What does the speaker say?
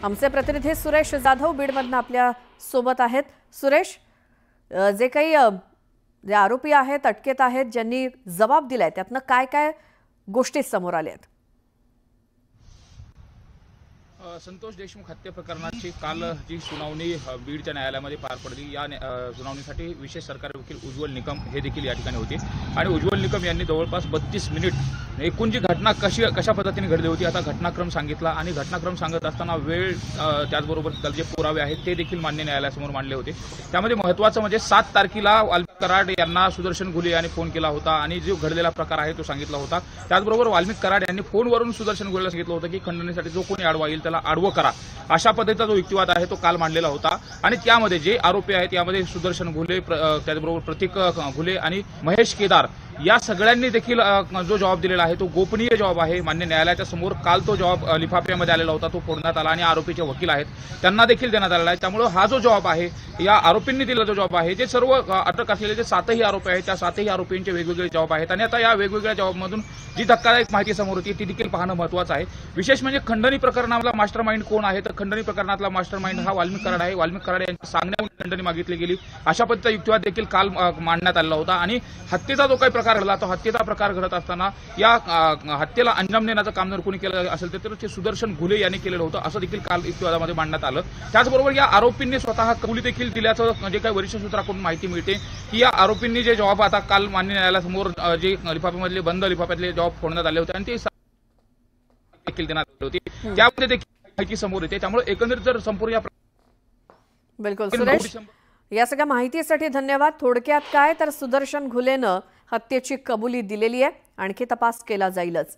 आमचे प्रतिनिधी सुरेश जाधव बीडमधून आपल्या सोबत आहेत। सुरेश, जे काही जे आरोपी आहेत, अटकेत आहेत, ज्यांनी जबाब दिलाय, त्यातनं काय काय गोष्टी समोर आल्यात? संतोष देशमुख हत्या प्रकरणाची काल जी सुनावणी बीडच्या न्यायालयामध्ये पार पडली, या सुनावणीसाठी विशेष सरकारी वकील उज्ज्वल निकम हे देखील या ठिकाणी होते आणि उज्ज्वल निकम यांनी जवळपास 32 मिनिट एकूण जी घटना कशा पद्धतीने घडली होती आता घटनाक्रम सांगितला आणि घटनाक्रम सांगत असताना वेळ त्याचबरोबर त्याला जे पुरावे आहेत ते देखील मान्य न्यायालयासमोर मांडले होते। त्यामध्ये महत्त्वाचं म्हणजे 7 तारखेला वाल्मिक कराड यांना सुदर्शन घुले यांनी फोन केला होता आणि जो घडलेला प्रकार आहे तो सांगितला होता। त्याचबरोबर वाल्मिक कराड यांनी फोनवरून सुदर्शन घुलेला सांगितलं होतं की खंडणीसाठी जो कोणी आडवा येईल त्याला आडवं करा, अशा पद्धतीचा जो युक्तिवाद आहे तो काल मांडलेला होता। आणि त्यामध्ये जे आरोपी आहेत यामध्ये सुदर्शन घुले, त्याचबरोबर प्रतीक घुले आणि महेश केदार या सगळ्यांनी देखील जो जबाब दिलेला आहे तो गोपनीय जबाब आहे। मान्य न्यायालयाच्या समोर काल तो जबाब लिफाफ्यामध्ये आलेला होता, तो फोडण्यात आला आणि आरोपीचे वकील आहेत त्यांना देखील देण्यात आलेला आहे। त्यामुळे हा जो जबाब आहे, या आरोपींनी दिलेला जो जबाब आहे, जे सर्व अटक असलेले जे 7ही आरोपी आहेत त्या 7ही आरोपींचे वेगवेगळे जबाब आहेत आणि आता या वेगवेगळ्या जबाबांमधून जी धक्कादायक माहिती समोर होती ती देखील पाहणं महत्त्वाचं आहे। विशेष म्हणजे खंडणी प्रकरणातला मास्टर माइंड कोण आहे, तर खंडणी प्रकरणातला मास्टर माइंड हा वाल्मिक कराड आहे। वाल्मिक कराड यांच्या सांगण्यावरून खंडणी मागितली गेली, अशा पद्धतीचा युक्तिवाद देखील काल मांडण्यात आलेला होता। आणि हत्येचा जो काही प्रकार घडला तो हत्येचा प्रकार घडत असताना या हत्येला अंजाम देण्याचं काम जर कोणी केलं असेल तर ते सुदर्शन घुले यांनी केलेलं होतं, असं देखील काल युक्तिवादामध्ये मांडण्यात आलं। त्याचबरोबर या आरोपींनी स्वतः कबुली देखील दिल्याचं जे काही वरिष्ठ सूत्राकडून माहिती मिळते की या आरोपींनी जे जबाब आता काल मान्य न्यायालयासमोर जे लिफाफ्यामधले बंद लिफाफ्यातले जबाब फोडण्यात आले होते आणि ते देखील देण्यात आले होते, त्यामध्ये देखील माहिती समोर येते। त्यामुळे एकंदरीत जर संपूर्ण बिलकुल सुरेश, या सगळ्या माहितीसाठी धन्यवाद। थोडक्यात काय तर सुदर्शन घुलेनं हत्येची कबुली दिलेली आहे, आणखी तपास केला जाईलच।